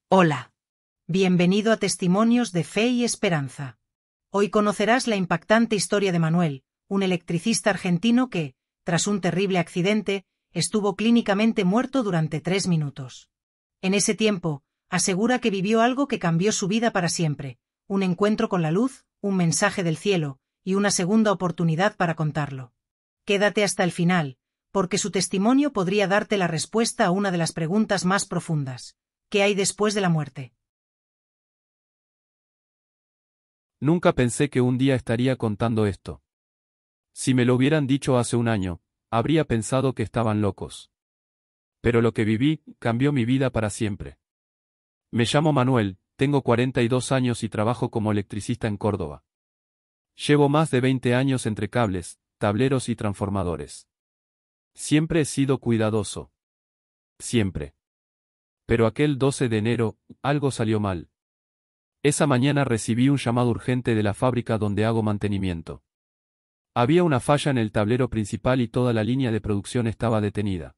Hola. Bienvenido a Testimonios de Fe y Esperanza. Hoy conocerás la impactante historia de Manuel, un electricista argentino que, tras un terrible accidente, estuvo clínicamente muerto durante 3 minutos. En ese tiempo, asegura que vivió algo que cambió su vida para siempre, un encuentro con la luz, un mensaje del cielo, y una segunda oportunidad para contarlo. Quédate hasta el final, porque su testimonio podría darte la respuesta a una de las preguntas más profundas. ¿Qué hay después de la muerte? Nunca pensé que un día estaría contando esto. Si me lo hubieran dicho hace un año, habría pensado que estaban locos. Pero lo que viví cambió mi vida para siempre. Me llamo Manuel, tengo 42 años y trabajo como electricista en Córdoba. Llevo más de 20 años entre cables, tableros y transformadores. Siempre he sido cuidadoso. Siempre. Pero aquel 12 de enero, algo salió mal. Esa mañana recibí un llamado urgente de la fábrica donde hago mantenimiento. Había una falla en el tablero principal y toda la línea de producción estaba detenida.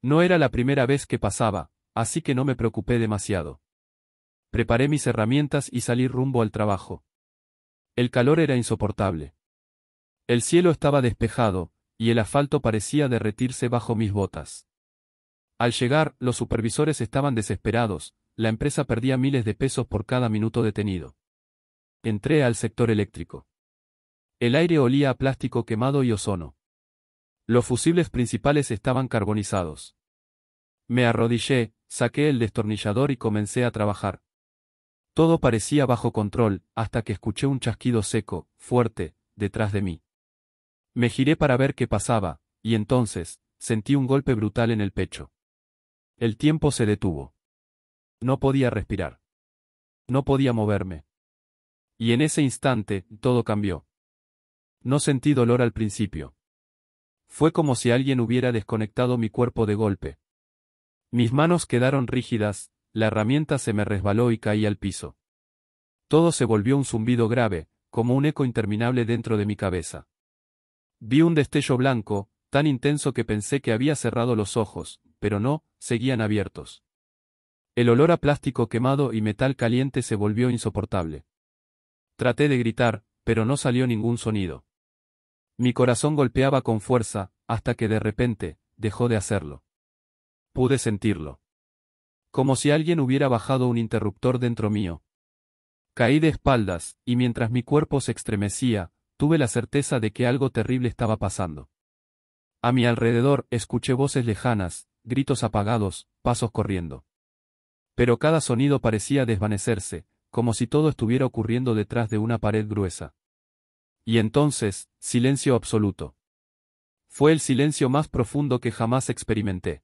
No era la primera vez que pasaba, así que no me preocupé demasiado. Preparé mis herramientas y salí rumbo al trabajo. El calor era insoportable. El cielo estaba despejado, y el asfalto parecía derretirse bajo mis botas. Al llegar, los supervisores estaban desesperados, la empresa perdía miles de pesos por cada minuto detenido. Entré al sector eléctrico. El aire olía a plástico quemado y ozono. Los fusibles principales estaban carbonizados. Me arrodillé, saqué el destornillador y comencé a trabajar. Todo parecía bajo control, hasta que escuché un chasquido seco, fuerte, detrás de mí. Me giré para ver qué pasaba, y entonces, sentí un golpe brutal en el pecho. El tiempo se detuvo. No podía respirar. No podía moverme. Y en ese instante, todo cambió. No sentí dolor al principio. Fue como si alguien hubiera desconectado mi cuerpo de golpe. Mis manos quedaron rígidas, la herramienta se me resbaló y caí al piso. Todo se volvió un zumbido grave, como un eco interminable dentro de mi cabeza. Vi un destello blanco, tan intenso que pensé que había cerrado los ojos, pero no, seguían abiertos. El olor a plástico quemado y metal caliente se volvió insoportable. Traté de gritar, pero no salió ningún sonido. Mi corazón golpeaba con fuerza, hasta que de repente, dejó de hacerlo. Pude sentirlo. Como si alguien hubiera bajado un interruptor dentro mío. Caí de espaldas, y mientras mi cuerpo se estremecía, tuve la certeza de que algo terrible estaba pasando. A mi alrededor escuché voces lejanas, gritos apagados, pasos corriendo. Pero cada sonido parecía desvanecerse, como si todo estuviera ocurriendo detrás de una pared gruesa. Y entonces, silencio absoluto. Fue el silencio más profundo que jamás experimenté.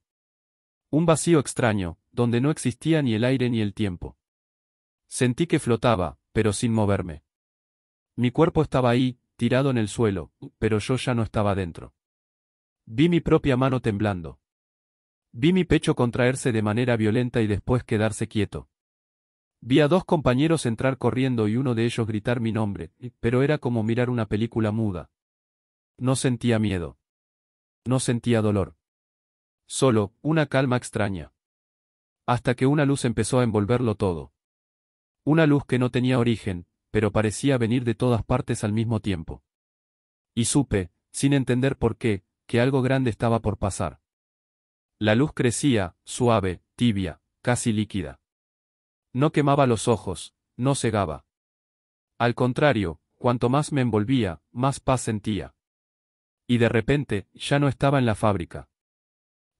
Un vacío extraño, donde no existía ni el aire ni el tiempo. Sentí que flotaba, pero sin moverme. Mi cuerpo estaba ahí, tirado en el suelo, pero yo ya no estaba dentro. Vi mi propia mano temblando. Vi mi pecho contraerse de manera violenta y después quedarse quieto. Vi a 2 compañeros entrar corriendo y uno de ellos gritar mi nombre, pero era como mirar una película muda. No sentía miedo. No sentía dolor. Solo, una calma extraña. Hasta que una luz empezó a envolverlo todo. Una luz que no tenía origen, pero parecía venir de todas partes al mismo tiempo. Y supe, sin entender por qué, que algo grande estaba por pasar. La luz crecía, suave, tibia, casi líquida. No quemaba los ojos, no cegaba. Al contrario, cuanto más me envolvía, más paz sentía. Y de repente, ya no estaba en la fábrica.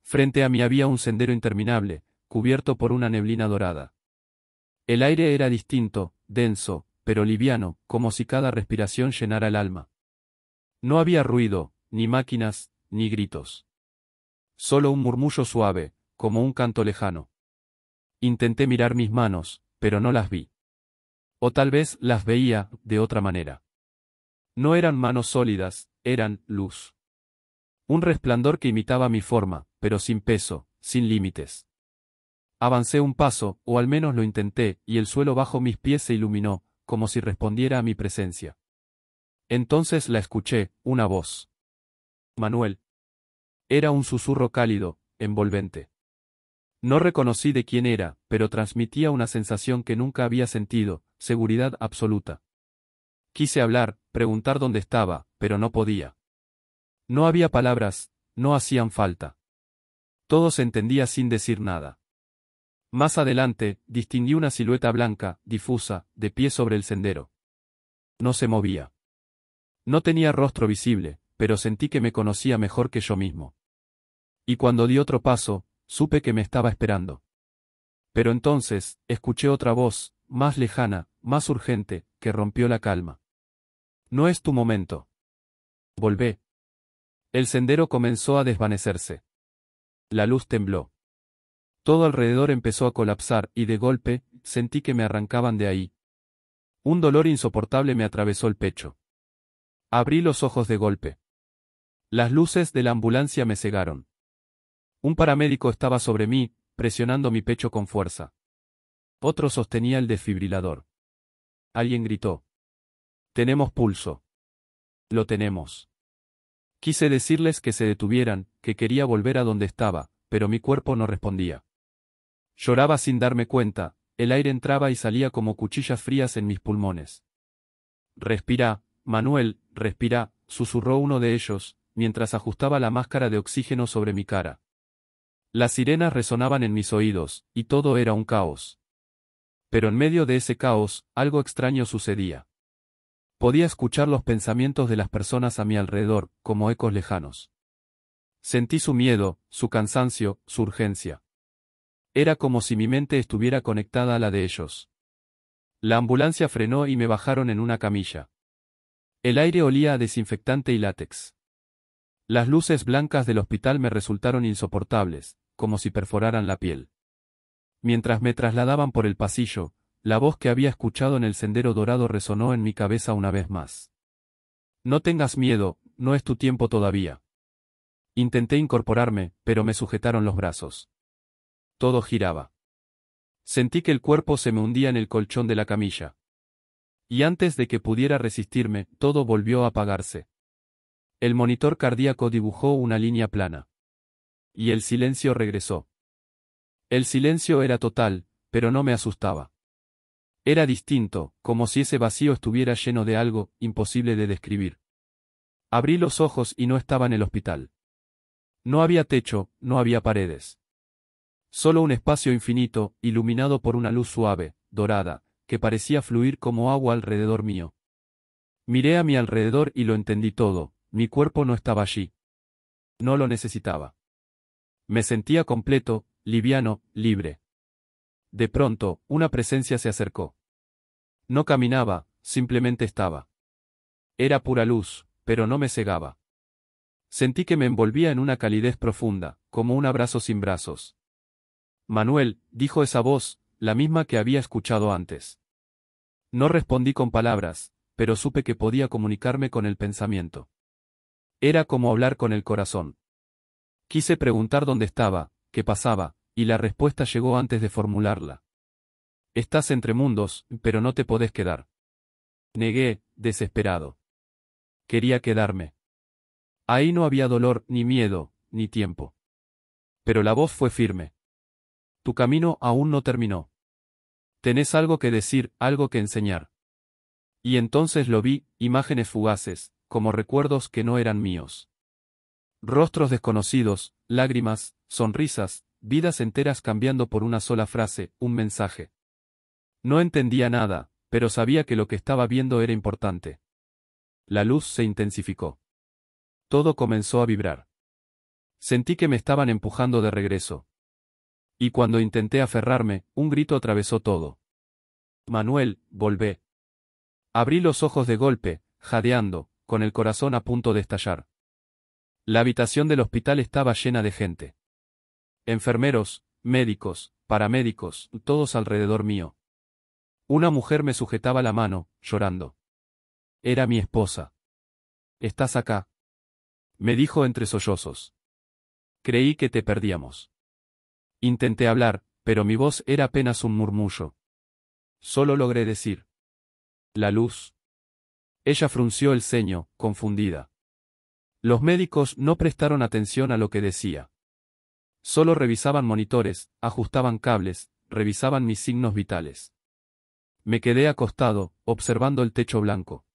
Frente a mí había un sendero interminable, cubierto por una neblina dorada. El aire era distinto, denso, pero liviano, como si cada respiración llenara el alma. No había ruido, ni máquinas, ni gritos. Solo un murmullo suave, como un canto lejano. Intenté mirar mis manos, pero no las vi. O tal vez las veía, de otra manera. No eran manos sólidas, eran luz. Un resplandor que imitaba mi forma, pero sin peso, sin límites. Avancé un paso, o al menos lo intenté, y el suelo bajo mis pies se iluminó, como si respondiera a mi presencia. Entonces la escuché, una voz. Manuel. Era un susurro cálido, envolvente. No reconocí de quién era, pero transmitía una sensación que nunca había sentido, seguridad absoluta. Quise hablar, preguntar dónde estaba, pero no podía. No había palabras, no hacían falta. Todo se entendía sin decir nada. Más adelante, distinguí una silueta blanca, difusa, de pie sobre el sendero. No se movía. No tenía rostro visible, pero sentí que me conocía mejor que yo mismo. Y cuando di otro paso, supe que me estaba esperando. Pero entonces, escuché otra voz, más lejana, más urgente, que rompió la calma. No es tu momento. Volvé. El sendero comenzó a desvanecerse. La luz tembló. Todo alrededor empezó a colapsar y de golpe, sentí que me arrancaban de ahí. Un dolor insoportable me atravesó el pecho. Abrí los ojos de golpe. Las luces de la ambulancia me cegaron. Un paramédico estaba sobre mí, presionando mi pecho con fuerza. Otro sostenía el desfibrilador. Alguien gritó. Tenemos pulso. Lo tenemos. Quise decirles que se detuvieran, que quería volver a donde estaba, pero mi cuerpo no respondía. Lloraba sin darme cuenta, el aire entraba y salía como cuchillas frías en mis pulmones. Respira, Manuel, respira, susurró uno de ellos, mientras ajustaba la máscara de oxígeno sobre mi cara. Las sirenas resonaban en mis oídos, y todo era un caos. Pero en medio de ese caos, algo extraño sucedía. Podía escuchar los pensamientos de las personas a mi alrededor, como ecos lejanos. Sentí su miedo, su cansancio, su urgencia. Era como si mi mente estuviera conectada a la de ellos. La ambulancia frenó y me bajaron en una camilla. El aire olía a desinfectante y látex. Las luces blancas del hospital me resultaron insoportables, como si perforaran la piel. Mientras me trasladaban por el pasillo, la voz que había escuchado en el sendero dorado resonó en mi cabeza una vez más. No tengas miedo, no es tu tiempo todavía. Intenté incorporarme, pero me sujetaron los brazos. Todo giraba. Sentí que el cuerpo se me hundía en el colchón de la camilla. Y antes de que pudiera resistirme, todo volvió a apagarse. El monitor cardíaco dibujó una línea plana. Y el silencio regresó. El silencio era total, pero no me asustaba. Era distinto, como si ese vacío estuviera lleno de algo imposible de describir. Abrí los ojos y no estaba en el hospital. No había techo, no había paredes. Solo un espacio infinito, iluminado por una luz suave, dorada, que parecía fluir como agua alrededor mío. Miré a mi alrededor y lo entendí todo, mi cuerpo no estaba allí. No lo necesitaba. Me sentía completo, liviano, libre. De pronto, una presencia se acercó. No caminaba, simplemente estaba. Era pura luz, pero no me cegaba. Sentí que me envolvía en una calidez profunda, como un abrazo sin brazos. Manuel, dijo esa voz, la misma que había escuchado antes. No respondí con palabras, pero supe que podía comunicarme con el pensamiento. Era como hablar con el corazón. Quise preguntar dónde estaba, qué pasaba, y la respuesta llegó antes de formularla. Estás entre mundos, pero no te podés quedar. Negué, desesperado. Quería quedarme. Ahí no había dolor, ni miedo, ni tiempo. Pero la voz fue firme. Tu camino aún no terminó. Tenés algo que decir, algo que enseñar. Y entonces lo vi, imágenes fugaces, como recuerdos que no eran míos. Rostros desconocidos, lágrimas, sonrisas, vidas enteras cambiando por una sola frase, un mensaje. No entendía nada, pero sabía que lo que estaba viendo era importante. La luz se intensificó. Todo comenzó a vibrar. Sentí que me estaban empujando de regreso. Y cuando intenté aferrarme, un grito atravesó todo. Manuel, volvé. Abrí los ojos de golpe, jadeando, con el corazón a punto de estallar. La habitación del hospital estaba llena de gente. Enfermeros, médicos, paramédicos, todos alrededor mío. Una mujer me sujetaba la mano, llorando. Era mi esposa. ¿Estás acá?, me dijo entre sollozos. Creí que te perdíamos. Intenté hablar, pero mi voz era apenas un murmullo. Solo logré decir: la luz. Ella frunció el ceño, confundida. Los médicos no prestaron atención a lo que decía. Solo revisaban monitores, ajustaban cables, revisaban mis signos vitales. Me quedé acostado, observando el techo blanco.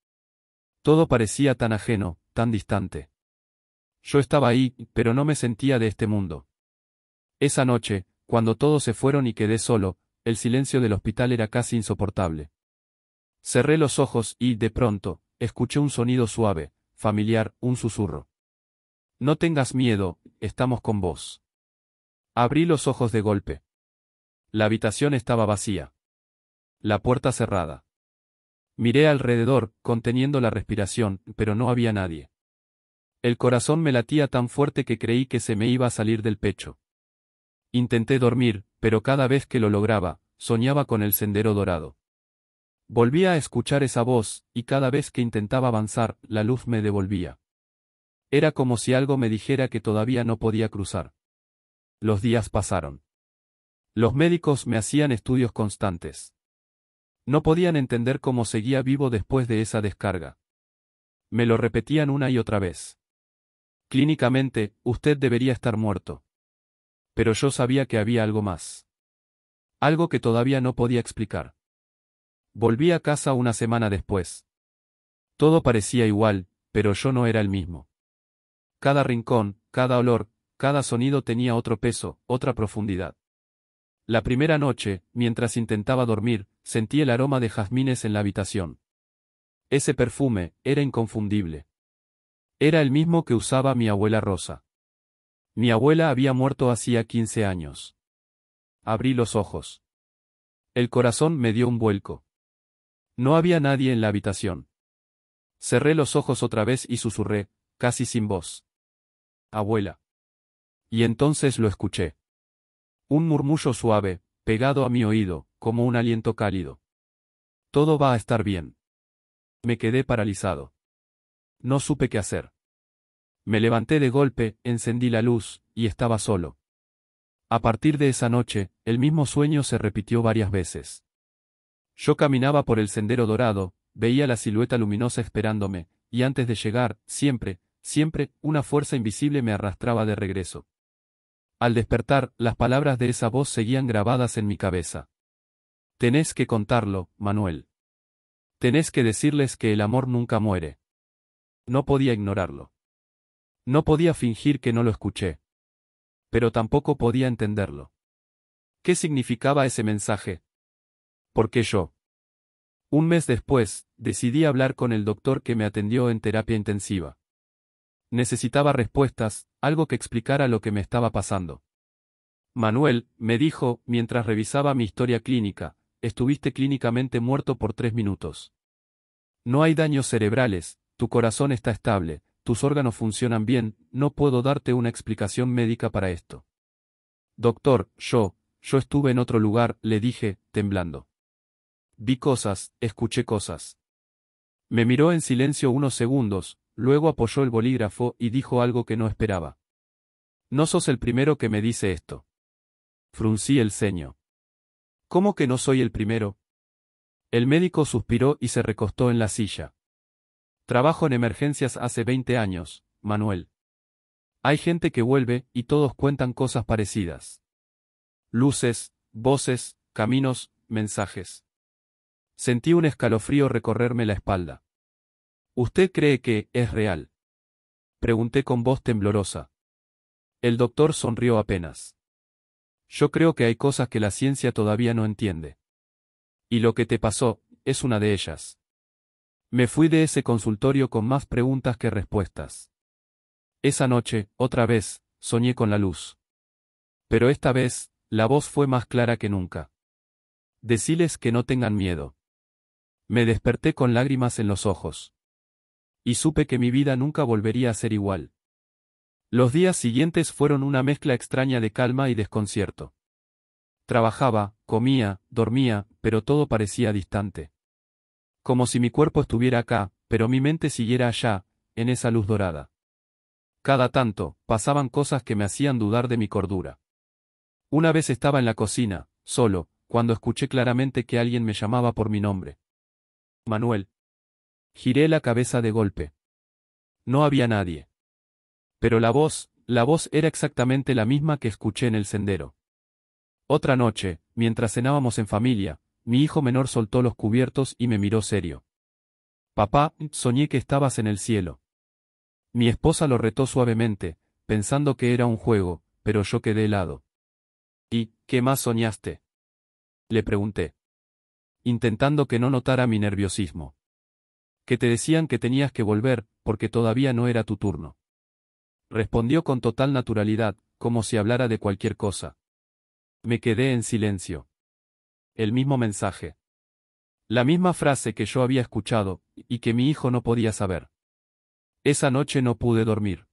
Todo parecía tan ajeno, tan distante. Yo estaba ahí, pero no me sentía de este mundo. Esa noche, cuando todos se fueron y quedé solo, el silencio del hospital era casi insoportable. Cerré los ojos y, de pronto, escuché un sonido suave, familiar, un susurro. No tengas miedo, estamos con vos. Abrí los ojos de golpe. La habitación estaba vacía. La puerta cerrada. Miré alrededor, conteniendo la respiración, pero no había nadie. El corazón me latía tan fuerte que creí que se me iba a salir del pecho. Intenté dormir, pero cada vez que lo lograba, soñaba con el sendero dorado. Volvía a escuchar esa voz, y cada vez que intentaba avanzar, la luz me devolvía. Era como si algo me dijera que todavía no podía cruzar. Los días pasaron. Los médicos me hacían estudios constantes. No podían entender cómo seguía vivo después de esa descarga. Me lo repetían una y otra vez. Clínicamente, usted debería estar muerto. Pero yo sabía que había algo más. Algo que todavía no podía explicar. Volví a casa una semana después. Todo parecía igual, pero yo no era el mismo. Cada rincón, cada olor, cada sonido tenía otro peso, otra profundidad. La primera noche, mientras intentaba dormir, sentí el aroma de jazmines en la habitación. Ese perfume era inconfundible. Era el mismo que usaba mi abuela Rosa. Mi abuela había muerto hacía 15 años. Abrí los ojos. El corazón me dio un vuelco. No había nadie en la habitación. Cerré los ojos otra vez y susurré, casi sin voz. Abuela. Y entonces lo escuché. Un murmullo suave, pegado a mi oído, como un aliento cálido. Todo va a estar bien. Me quedé paralizado. No supe qué hacer. Me levanté de golpe, encendí la luz, y estaba solo. A partir de esa noche, el mismo sueño se repitió varias veces. Yo caminaba por el sendero dorado, veía la silueta luminosa esperándome, y antes de llegar, siempre, una fuerza invisible me arrastraba de regreso. Al despertar, las palabras de esa voz seguían grabadas en mi cabeza. Tenés que contarlo, Manuel. Tenés que decirles que el amor nunca muere. No podía ignorarlo. No podía fingir que no lo escuché. Pero tampoco podía entenderlo. ¿Qué significaba ese mensaje? ¿Por qué yo? Un mes después, decidí hablar con el doctor que me atendió en terapia intensiva. Necesitaba respuestas, algo que explicara lo que me estaba pasando. Manuel, me dijo, mientras revisaba mi historia clínica, estuviste clínicamente muerto por 3 minutos. No hay daños cerebrales, tu corazón está estable, tus órganos funcionan bien, no puedo darte una explicación médica para esto. Doctor, yo estuve en otro lugar, le dije, temblando. Vi cosas, escuché cosas. Me miró en silencio unos segundos, luego apoyó el bolígrafo y dijo algo que no esperaba. No sos el primero que me dice esto. Fruncí el ceño. ¿Cómo que no soy el primero? El médico suspiró y se recostó en la silla. Trabajo en emergencias hace 20 años, Manuel. Hay gente que vuelve y todos cuentan cosas parecidas. Luces, voces, caminos, mensajes. Sentí un escalofrío recorrerme la espalda. ¿Usted cree que es real? Pregunté con voz temblorosa. El doctor sonrió apenas. Yo creo que hay cosas que la ciencia todavía no entiende. Y lo que te pasó, es una de ellas. Me fui de ese consultorio con más preguntas que respuestas. Esa noche, otra vez, soñé con la luz. Pero esta vez, la voz fue más clara que nunca. Deciles que no tengan miedo. Me desperté con lágrimas en los ojos. Y supe que mi vida nunca volvería a ser igual. Los días siguientes fueron una mezcla extraña de calma y desconcierto. Trabajaba, comía, dormía, pero todo parecía distante. Como si mi cuerpo estuviera acá, pero mi mente siguiera allá, en esa luz dorada. Cada tanto, pasaban cosas que me hacían dudar de mi cordura. Una vez estaba en la cocina, solo, cuando escuché claramente que alguien me llamaba por mi nombre. Manuel. Giré la cabeza de golpe. No había nadie. Pero la voz La voz era exactamente la misma que escuché en el sendero. Otra noche, mientras cenábamos en familia, mi hijo menor soltó los cubiertos y me miró serio. Papá, soñé que estabas en el cielo. Mi esposa lo retó suavemente, pensando que era un juego, pero yo quedé helado. ¿Y qué más soñaste?, le pregunté, intentando que no notara mi nerviosismo. Que te decían que tenías que volver, porque todavía no era tu turno. Respondió con total naturalidad, como si hablara de cualquier cosa. Me quedé en silencio. El mismo mensaje. La misma frase que yo había escuchado, y que mi hijo no podía saber. Esa noche no pude dormir.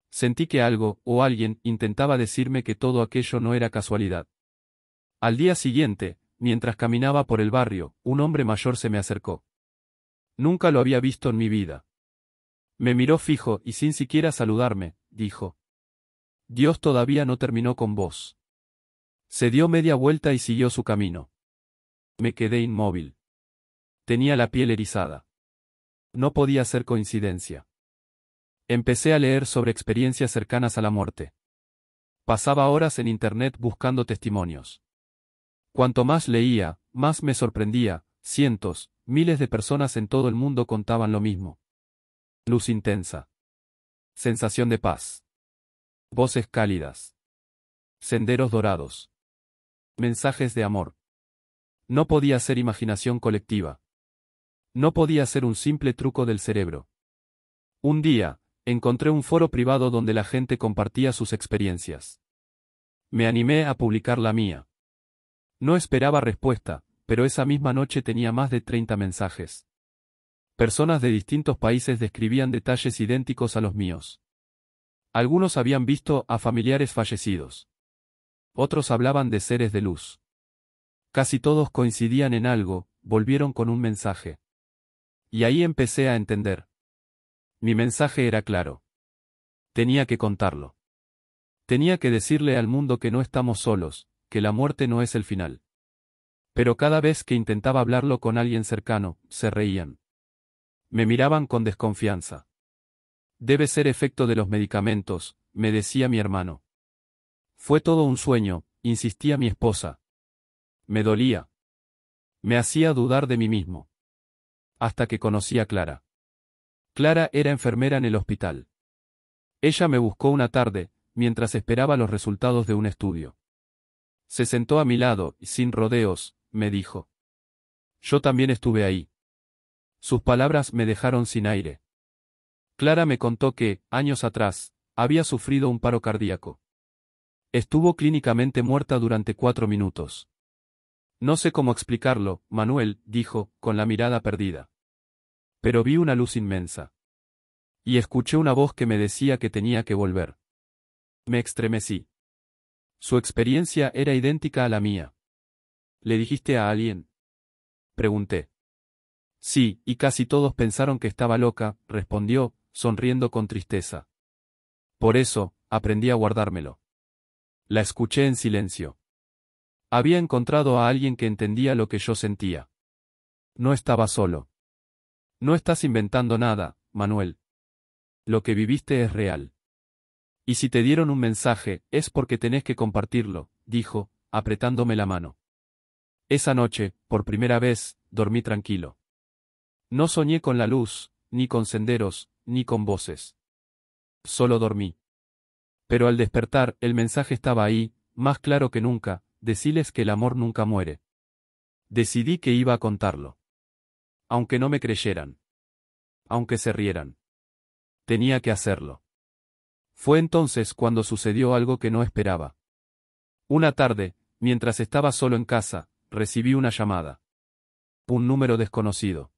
Sentí que algo, o alguien, intentaba decirme que todo aquello no era casualidad. Al día siguiente, mientras caminaba por el barrio, un hombre mayor se me acercó. Nunca lo había visto en mi vida. Me miró fijo y sin siquiera saludarme, dijo: Dios todavía no terminó con vos. Se dio media vuelta y siguió su camino. Me quedé inmóvil. Tenía la piel erizada. No podía ser coincidencia. Empecé a leer sobre experiencias cercanas a la muerte. Pasaba horas en internet buscando testimonios. Cuanto más leía, más me sorprendía: cientos, miles de personas en todo el mundo contaban lo mismo. Luz intensa. Sensación de paz. Voces cálidas. Senderos dorados. Mensajes de amor. No podía ser imaginación colectiva. No podía ser un simple truco del cerebro. Un día, encontré un foro privado donde la gente compartía sus experiencias. Me animé a publicar la mía. No esperaba respuesta, pero esa misma noche tenía más de 30 mensajes. Personas de distintos países describían detalles idénticos a los míos. Algunos habían visto a familiares fallecidos. Otros hablaban de seres de luz. Casi todos coincidían en algo: volvieron con un mensaje. Y ahí empecé a entender. Mi mensaje era claro. Tenía que contarlo. Tenía que decirle al mundo que no estamos solos, que la muerte no es el final. Pero cada vez que intentaba hablarlo con alguien cercano, se reían. Me miraban con desconfianza. Debe ser efecto de los medicamentos, me decía mi hermano. Fue todo un sueño, insistía mi esposa. Me dolía. Me hacía dudar de mí mismo. Hasta que conocí a Clara. Clara era enfermera en el hospital. Ella me buscó una tarde, mientras esperaba los resultados de un estudio. Se sentó a mi lado y, sin rodeos, me dijo: Yo también estuve ahí. Sus palabras me dejaron sin aire. Clara me contó que, años atrás, había sufrido un paro cardíaco. Estuvo clínicamente muerta durante 4 minutos. No sé cómo explicarlo, Manuel, dijo, con la mirada perdida. Pero vi una luz inmensa. Y escuché una voz que me decía que tenía que volver. Me estremecí. Su experiencia era idéntica a la mía. ¿Le dijiste a alguien?, pregunté. Sí, y casi todos pensaron que estaba loca, respondió, sonriendo con tristeza. Por eso, aprendí a guardármelo. La escuché en silencio. Había encontrado a alguien que entendía lo que yo sentía. No estaba solo. No estás inventando nada, Manuel. Lo que viviste es real. Y si te dieron un mensaje, es porque tenés que compartirlo, dijo, apretándome la mano. Esa noche, por primera vez, dormí tranquilo. No soñé con la luz, ni con senderos, ni con voces. Solo dormí. Pero al despertar, el mensaje estaba ahí, más claro que nunca: deciles que el amor nunca muere. Decidí que iba a contarlo. Aunque no me creyeran. Aunque se rieran. Tenía que hacerlo. Fue entonces cuando sucedió algo que no esperaba. Una tarde, mientras estaba solo en casa, recibí una llamada. Un número desconocido.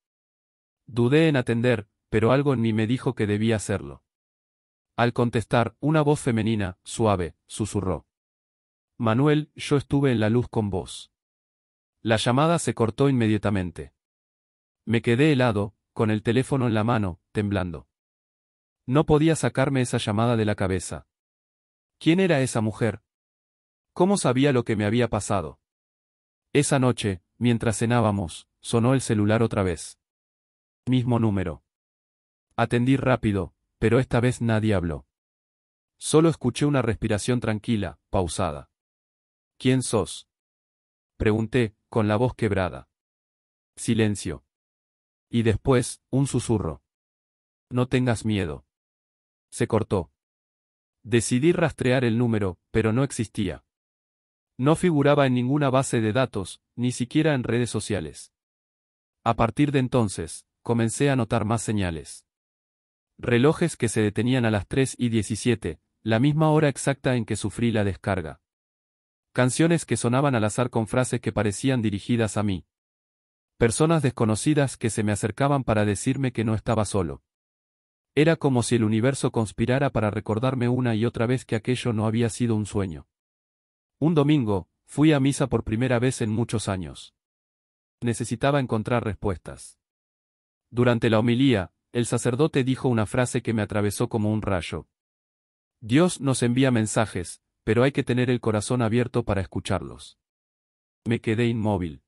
Dudé en atender, pero algo en mí me dijo que debía hacerlo. Al contestar, una voz femenina, suave, susurró: Manuel, yo estuve en la luz con vos. La llamada se cortó inmediatamente. Me quedé helado, con el teléfono en la mano, temblando. No podía sacarme esa llamada de la cabeza. ¿Quién era esa mujer? ¿Cómo sabía lo que me había pasado? Esa noche, mientras cenábamos, sonó el celular otra vez. Mismo número. Atendí rápido, pero esta vez nadie habló. Solo escuché una respiración tranquila, pausada. ¿Quién sos? Pregunté, con la voz quebrada. Silencio. Y después, un susurro. No tengas miedo. Se cortó. Decidí rastrear el número, pero no existía. No figuraba en ninguna base de datos, ni siquiera en redes sociales. A partir de entonces, comencé a notar más señales. Relojes que se detenían a las 3:17, la misma hora exacta en que sufrí la descarga. Canciones que sonaban al azar con frases que parecían dirigidas a mí. Personas desconocidas que se me acercaban para decirme que no estaba solo. Era como si el universo conspirara para recordarme una y otra vez que aquello no había sido un sueño. Un domingo, fui a misa por primera vez en muchos años. Necesitaba encontrar respuestas. Durante la homilía, el sacerdote dijo una frase que me atravesó como un rayo. Dios nos envía mensajes, pero hay que tener el corazón abierto para escucharlos. Me quedé inmóvil.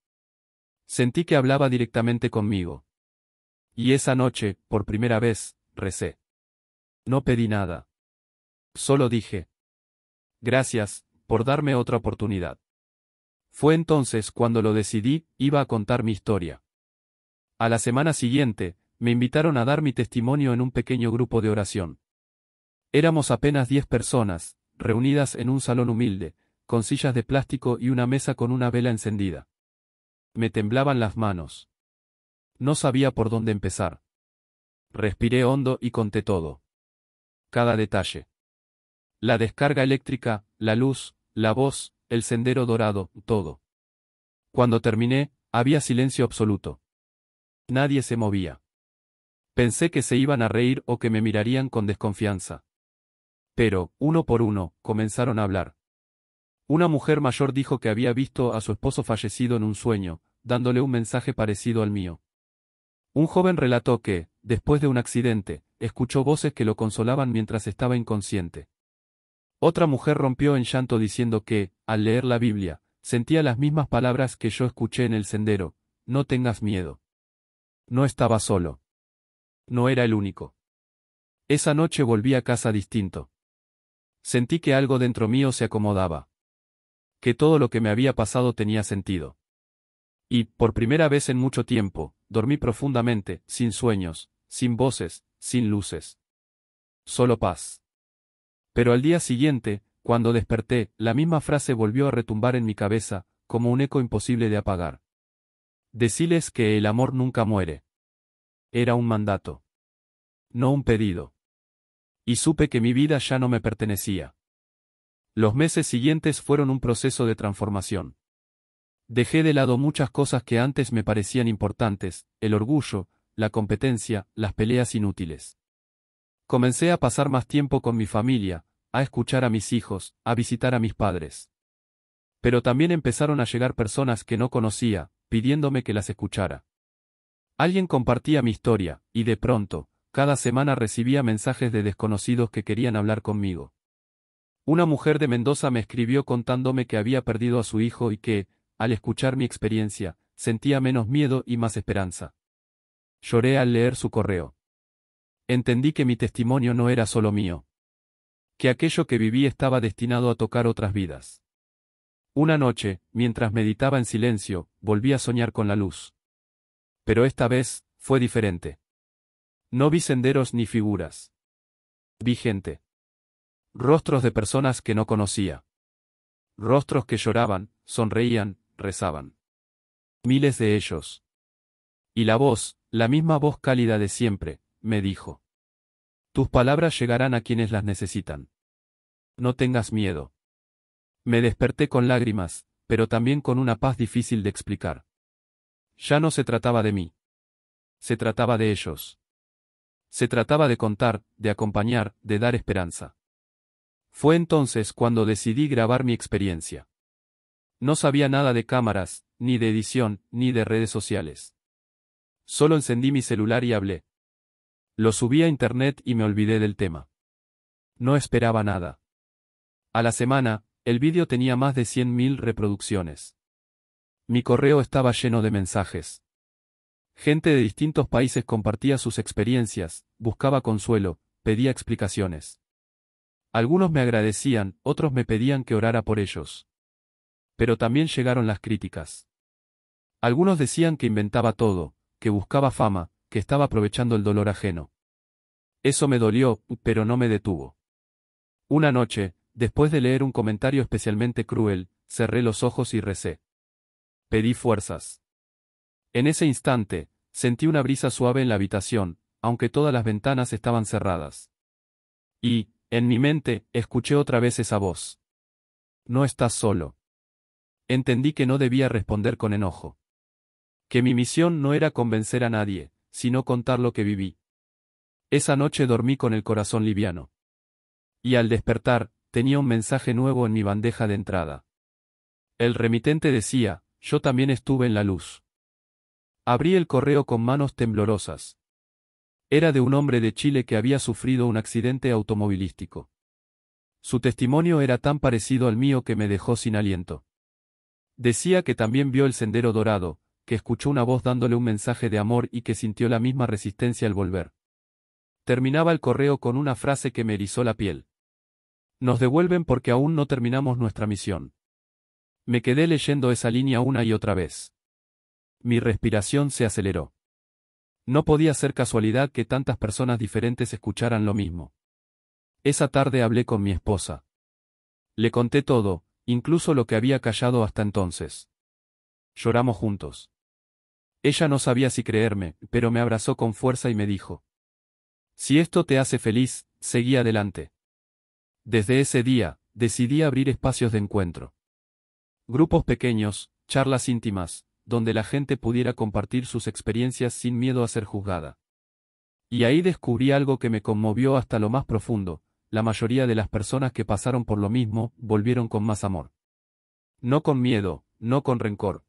Sentí que hablaba directamente conmigo. Y esa noche, por primera vez, recé. No pedí nada. Solo dije: gracias, por darme otra oportunidad. Fue entonces cuando lo decidí, iba a contar mi historia. A la semana siguiente, me invitaron a dar mi testimonio en un pequeño grupo de oración. Éramos apenas 10 personas, reunidas en un salón humilde, con sillas de plástico y una mesa con una vela encendida. Me temblaban las manos. No sabía por dónde empezar. Respiré hondo y conté todo. Cada detalle. La descarga eléctrica, la luz, la voz, el sendero dorado, todo. Cuando terminé, había silencio absoluto. Nadie se movía. Pensé que se iban a reír o que me mirarían con desconfianza. Pero, uno por uno, comenzaron a hablar. Una mujer mayor dijo que había visto a su esposo fallecido en un sueño, dándole un mensaje parecido al mío. Un joven relató que, después de un accidente, escuchó voces que lo consolaban mientras estaba inconsciente. Otra mujer rompió en llanto diciendo que, al leer la Biblia, sentía las mismas palabras que yo escuché en el sendero: no tengas miedo. No estaba solo. No era el único. Esa noche volví a casa distinto. Sentí que algo dentro mío se acomodaba. Que todo lo que me había pasado tenía sentido. Y, por primera vez en mucho tiempo, dormí profundamente, sin sueños, sin voces, sin luces. Solo paz. Pero al día siguiente, cuando desperté, la misma frase volvió a retumbar en mi cabeza, como un eco imposible de apagar. Deciles que el amor nunca muere. Era un mandato. No un pedido. Y supe que mi vida ya no me pertenecía. Los meses siguientes fueron un proceso de transformación. Dejé de lado muchas cosas que antes me parecían importantes: el orgullo, la competencia, las peleas inútiles. Comencé a pasar más tiempo con mi familia, a escuchar a mis hijos, a visitar a mis padres. Pero también empezaron a llegar personas que no conocía, pidiéndome que las escuchara. Alguien compartía mi historia, y de pronto, cada semana recibía mensajes de desconocidos que querían hablar conmigo. Una mujer de Mendoza me escribió contándome que había perdido a su hijo y que, al escuchar mi experiencia, sentía menos miedo y más esperanza. Lloré al leer su correo. Entendí que mi testimonio no era solo mío. Que aquello que viví estaba destinado a tocar otras vidas. Una noche, mientras meditaba en silencio, volví a soñar con la luz. Pero esta vez, fue diferente. No vi senderos ni figuras. Vi gente. Rostros de personas que no conocía. Rostros que lloraban, sonreían, rezaban. Miles de ellos. Y la voz, la misma voz cálida de siempre, me dijo: tus palabras llegarán a quienes las necesitan. No tengas miedo. Me desperté con lágrimas, pero también con una paz difícil de explicar. Ya no se trataba de mí. Se trataba de ellos. Se trataba de contar, de acompañar, de dar esperanza. Fue entonces cuando decidí grabar mi experiencia. No sabía nada de cámaras, ni de edición, ni de redes sociales. Solo encendí mi celular y hablé. Lo subí a internet y me olvidé del tema. No esperaba nada. A la semana, el vídeo tenía más de 100.000 reproducciones. Mi correo estaba lleno de mensajes. Gente de distintos países compartía sus experiencias, buscaba consuelo, pedía explicaciones. Algunos me agradecían, otros me pedían que orara por ellos. Pero también llegaron las críticas. Algunos decían que inventaba todo, que buscaba fama, que estaba aprovechando el dolor ajeno. Eso me dolió, pero no me detuvo. Una noche, después de leer un comentario especialmente cruel, cerré los ojos y recé. Pedí fuerzas. En ese instante, sentí una brisa suave en la habitación, aunque todas las ventanas estaban cerradas. Y, en mi mente, escuché otra vez esa voz. No estás solo. Entendí que no debía responder con enojo. Que mi misión no era convencer a nadie, sino contar lo que viví. Esa noche dormí con el corazón liviano. Y al despertar, tenía un mensaje nuevo en mi bandeja de entrada. El remitente decía, yo también estuve en la luz. Abrí el correo con manos temblorosas. Era de un hombre de Chile que había sufrido un accidente automovilístico. Su testimonio era tan parecido al mío que me dejó sin aliento. Decía que también vio el sendero dorado, que escuchó una voz dándole un mensaje de amor y que sintió la misma resistencia al volver. Terminaba el correo con una frase que me erizó la piel. Nos devuelven porque aún no terminamos nuestra misión. Me quedé leyendo esa línea una y otra vez. Mi respiración se aceleró. No podía ser casualidad que tantas personas diferentes escucharan lo mismo. Esa tarde hablé con mi esposa. Le conté todo, incluso lo que había callado hasta entonces. Lloramos juntos. Ella no sabía si creerme, pero me abrazó con fuerza y me dijo: si esto te hace feliz, seguí adelante. Desde ese día, decidí abrir espacios de encuentro. Grupos pequeños, charlas íntimas, donde la gente pudiera compartir sus experiencias sin miedo a ser juzgada. Y ahí descubrí algo que me conmovió hasta lo más profundo: la mayoría de las personas que pasaron por lo mismo, volvieron con más amor. No con miedo, no con rencor.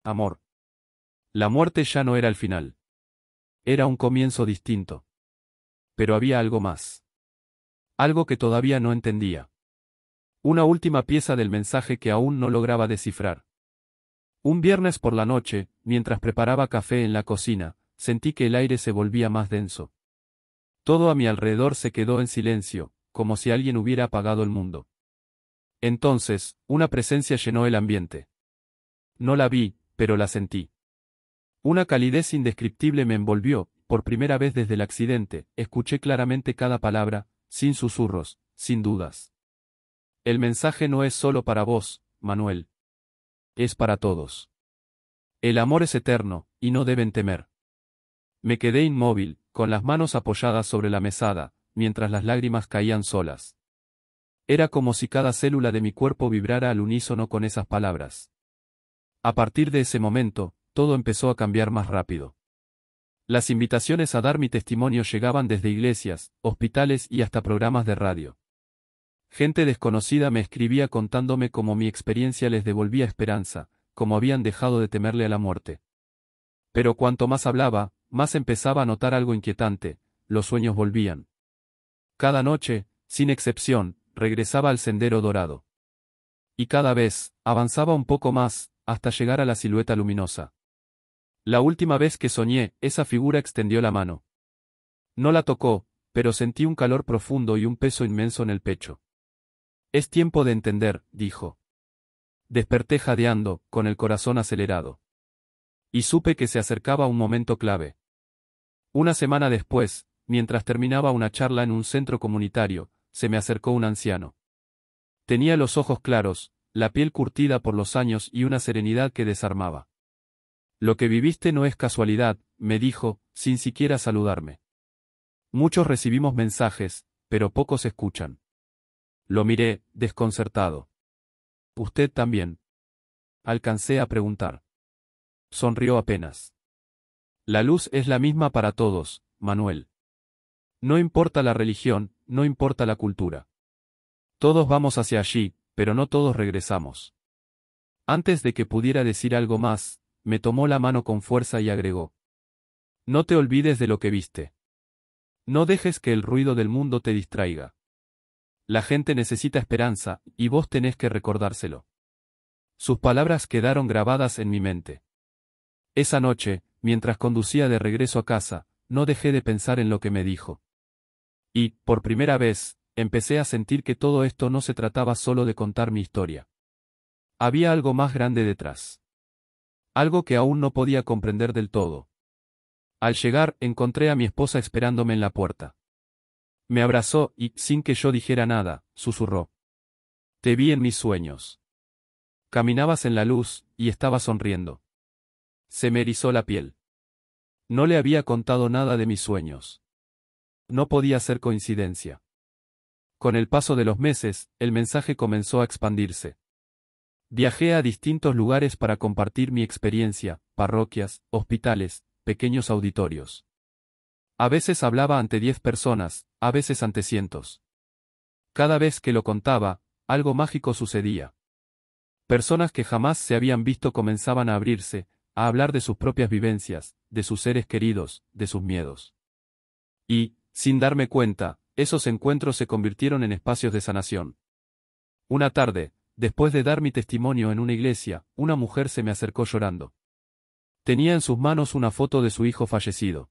Amor. La muerte ya no era el final. Era un comienzo distinto. Pero había algo más. Algo que todavía no entendía. Una última pieza del mensaje que aún no lograba descifrar. Un viernes por la noche, mientras preparaba café en la cocina, sentí que el aire se volvía más denso. Todo a mi alrededor se quedó en silencio, como si alguien hubiera apagado el mundo. Entonces, una presencia llenó el ambiente. No la vi, pero la sentí. Una calidez indescriptible me envolvió. Por primera vez desde el accidente, escuché claramente cada palabra, sin susurros, sin dudas. El mensaje no es solo para vos, Manuel. Es para todos. El amor es eterno, y no deben temer. Me quedé inmóvil, con las manos apoyadas sobre la mesada, mientras las lágrimas caían solas. Era como si cada célula de mi cuerpo vibrara al unísono con esas palabras. A partir de ese momento, todo empezó a cambiar más rápido. Las invitaciones a dar mi testimonio llegaban desde iglesias, hospitales y hasta programas de radio. Gente desconocida me escribía contándome cómo mi experiencia les devolvía esperanza, cómo habían dejado de temerle a la muerte. Pero cuanto más hablaba, más empezaba a notar algo inquietante: los sueños volvían. Cada noche, sin excepción, regresaba al sendero dorado. Y cada vez, avanzaba un poco más, hasta llegar a la silueta luminosa. La última vez que soñé, esa figura extendió la mano. No la tocó, pero sentí un calor profundo y un peso inmenso en el pecho. Es tiempo de entender, dijo. Desperté jadeando, con el corazón acelerado. Y supe que se acercaba un momento clave. Una semana después, mientras terminaba una charla en un centro comunitario, se me acercó un anciano. Tenía los ojos claros, la piel curtida por los años y una serenidad que desarmaba. Lo que viviste no es casualidad, me dijo, sin siquiera saludarme. Muchos recibimos mensajes, pero pocos escuchan. Lo miré, desconcertado. ¿Usted también? Alcancé a preguntar. Sonrió apenas. La luz es la misma para todos, Manuel. No importa la religión, no importa la cultura. Todos vamos hacia allí, pero no todos regresamos. Antes de que pudiera decir algo más, me tomó la mano con fuerza y agregó: no te olvides de lo que viste. No dejes que el ruido del mundo te distraiga. La gente necesita esperanza, y vos tenés que recordárselo. Sus palabras quedaron grabadas en mi mente. Esa noche, mientras conducía de regreso a casa, no dejé de pensar en lo que me dijo. Y, por primera vez, empecé a sentir que todo esto no se trataba solo de contar mi historia. Había algo más grande detrás. Algo que aún no podía comprender del todo. Al llegar, encontré a mi esposa esperándome en la puerta. Me abrazó y, sin que yo dijera nada, susurró. Te vi en mis sueños. Caminabas en la luz, y estabas sonriendo. Se me erizó la piel. No le había contado nada de mis sueños. No podía ser coincidencia. Con el paso de los meses, el mensaje comenzó a expandirse. Viajé a distintos lugares para compartir mi experiencia, parroquias, hospitales, pequeños auditorios. A veces hablaba ante 10 personas, a veces ante cientos. Cada vez que lo contaba, algo mágico sucedía. Personas que jamás se habían visto comenzaban a abrirse, a hablar de sus propias vivencias, de sus seres queridos, de sus miedos. Y, sin darme cuenta, esos encuentros se convirtieron en espacios de sanación. Una tarde, después de dar mi testimonio en una iglesia, una mujer se me acercó llorando. Tenía en sus manos una foto de su hijo fallecido.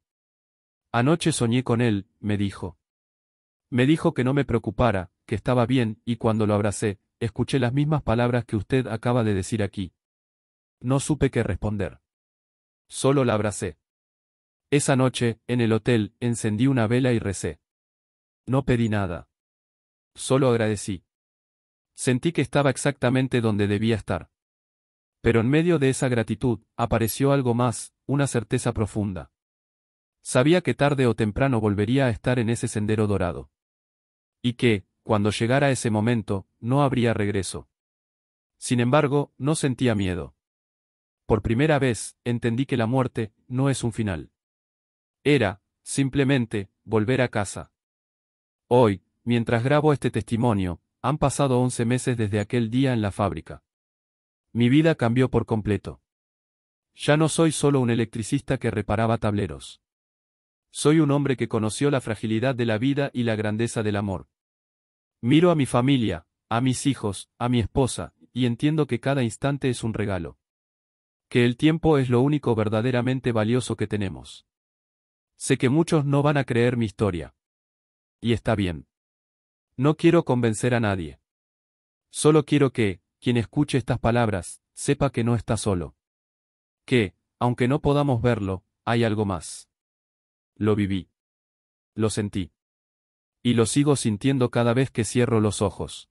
Anoche soñé con él, me dijo. Me dijo que no me preocupara, que estaba bien, y cuando lo abracé, escuché las mismas palabras que usted acaba de decir aquí. No supe qué responder. Solo la abracé. Esa noche, en el hotel, encendí una vela y recé. No pedí nada. Solo agradecí. Sentí que estaba exactamente donde debía estar. Pero en medio de esa gratitud, apareció algo más, una certeza profunda. Sabía que tarde o temprano volvería a estar en ese sendero dorado. Y que, cuando llegara ese momento, no habría regreso. Sin embargo, no sentía miedo. Por primera vez, entendí que la muerte no es un final. Era, simplemente, volver a casa. Hoy, mientras grabo este testimonio, han pasado 11 meses desde aquel día en la fábrica. Mi vida cambió por completo. Ya no soy solo un electricista que reparaba tableros. Soy un hombre que conoció la fragilidad de la vida y la grandeza del amor. Miro a mi familia, a mis hijos, a mi esposa, y entiendo que cada instante es un regalo. Que el tiempo es lo único verdaderamente valioso que tenemos. Sé que muchos no van a creer mi historia. Y está bien. No quiero convencer a nadie. Solo quiero que, quien escuche estas palabras, sepa que no está solo. Que, aunque no podamos verlo, hay algo más. Lo viví. Lo sentí. Y lo sigo sintiendo cada vez que cierro los ojos.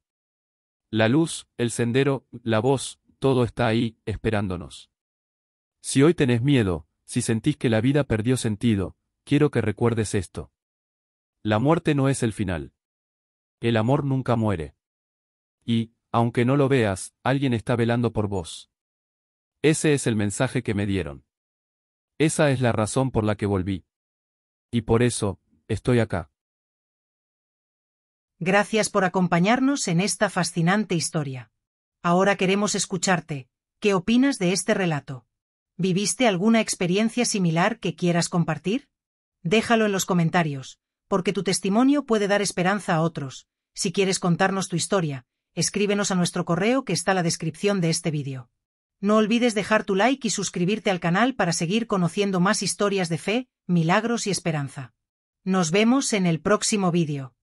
La luz, el sendero, la voz, todo está ahí, esperándonos. Si hoy tenés miedo, si sentís que la vida perdió sentido, quiero que recuerdes esto. La muerte no es el final. El amor nunca muere. Y, aunque no lo veas, alguien está velando por vos. Ese es el mensaje que me dieron. Esa es la razón por la que volví. Y por eso, estoy acá. Gracias por acompañarnos en esta fascinante historia. Ahora queremos escucharte. ¿Qué opinas de este relato? ¿Viviste alguna experiencia similar que quieras compartir? Déjalo en los comentarios, porque tu testimonio puede dar esperanza a otros. Si quieres contarnos tu historia, escríbenos a nuestro correo que está en la descripción de este vídeo. No olvides dejar tu like y suscribirte al canal para seguir conociendo más historias de fe, milagros y esperanza. Nos vemos en el próximo vídeo.